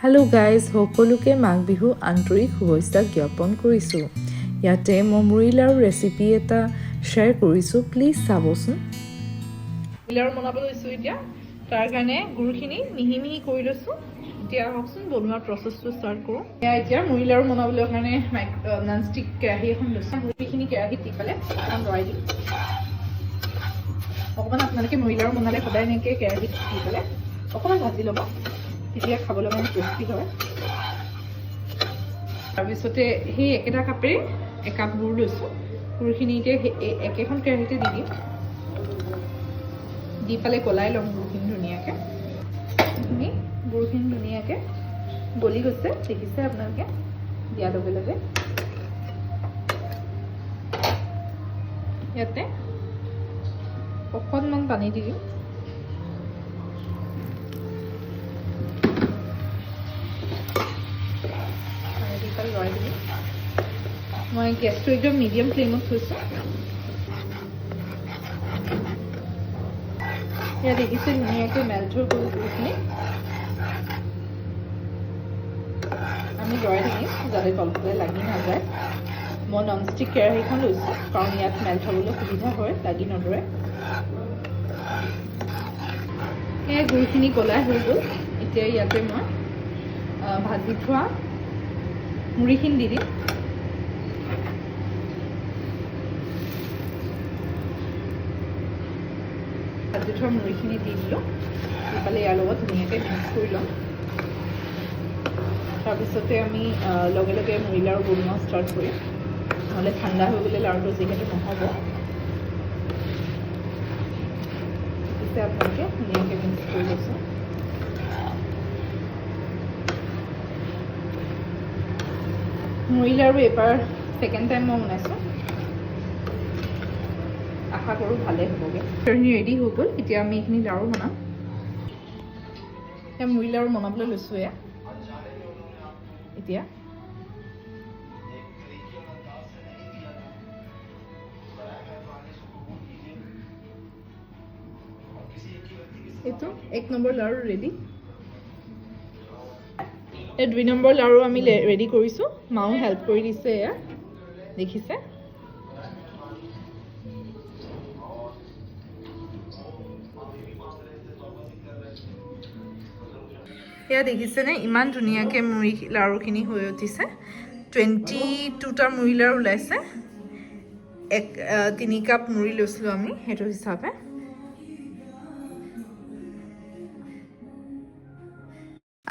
Hello' guys, সকলোকে মাঘ বিহু আন্তৰিক শুভেচ্ছা জ্ঞাপন কৰিছোঁ। ইয়াতে মই মুড়ি লাৰু ৰেচিপি এটা শ্বেয়াৰ কৰিছোঁ, প্লিজ চাবচোন। মুড়ি লাৰু বনাব লৈছোঁ এতিয়া। তাৰ কাৰণে গুড়খিনি মিহি মিহি কৰি লৈছোঁ। এতিয়া আহকচোন বনোৱাৰ প্ৰচেছটো ষ্টাৰ্ট কৰোঁ। এতিয়া মুড়ি লাৰু বনাবলৈ কাৰণে নন ষ্টিক কেৰাহী এখন লৈছোঁ। মুড়িখিনি কেৰাহীত দি পেলাই অকণমান লৰাই দিম। অকণমান আপোনালোকে মুড়ি লাৰু বনালে সদায় এনেকৈ কেৰাহীত দি পেলাই অকণমান ভাজি ল'ব, তেতিয়া খাবলৈ মানে টেষ্টি হয়। তাৰপিছতে সেই একেটা কাপেৰে একাপ গুড় লৈছোঁ। গুড়খিনি এতিয়া একেখন কেৰাহীতে দি দিম। দি পেলাই গলাই ল'ম গুড়খিনি ধুনীয়াকৈ। গুড়খিনি ধুনীয়াকৈ গলি গৈছে, দেখিছে আপোনালোকে দিয়াৰ লগে লগে। ইয়াতে অকণমান পানী দি দিম। লৰাই দিম। মই গেছটো একদম মিডিয়াম ফ্লেমত থৈছোঁ। এয়া দেখিছে ধুনীয়াকৈ মেল্ট হৈ গ'ল গুড়খিনি। আমি লৰাই থাকিম যাতে তলফালে লাগি নাযায়। মই নন ষ্টিক কেৰাহীখন লৈছোঁ কাৰণ ইয়াত মেল্ট হ'বলৈ সুবিধা হয়, লাগি নধৰে। সেয়া গুড়খিনি গলাই হৈ গ'ল। এতিয়া ইয়াতে মই ভাজি থোৱা মুড়িখিনি দি দিম। ভাজি থোৱা মুড়িখিনি দি দিলোঁ। দি পেলাই ইয়াৰ লগত ধুনীয়াকৈ মিক্স কৰি ল'ম। তাৰপিছতে আমি লগে লগে মুড়ি লাৰু বনোৱা ষ্টাৰ্ট কৰিম, নহ'লে ঠাণ্ডা হৈ গ'লে লাৰুটো যিহেতু নহ'ব। পিছে আপোনালোকে ধুনীয়াকৈ মিক্স কৰি লৈছোঁ। মুড়ি লাৰু এইবাৰ ছেকেণ্ড টাইম মই বনাইছোঁ। আশা কৰোঁ ভালেই হ'বগৈ। এইখিনি ৰেডি হৈ গ'ল। এতিয়া আমি এইখিনি লাৰু বনাম। এতিয়া মুড়ি লাৰু বনাবলৈ লৈছোঁ। এতিয়া এইটো 1 নম্বৰ লাৰু ৰেডি। এই 2 নম্বৰ লাৰু আমি ৰেডি কৰিছোঁ। মাও হেল্প কৰি দিছে, এয়া দেখিছে। এয়া দেখিছেনে ইমান ধুনীয়াকৈ মুড়ি লাৰুখিনি হৈ উঠিছে। 22টা মুড়ি লাৰু ওলাইছে। 3 কাপ মুড়ি লৈছিলোঁ আমি, সেইটো হিচাপে।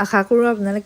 আশা কৰোঁ আপোনালোকে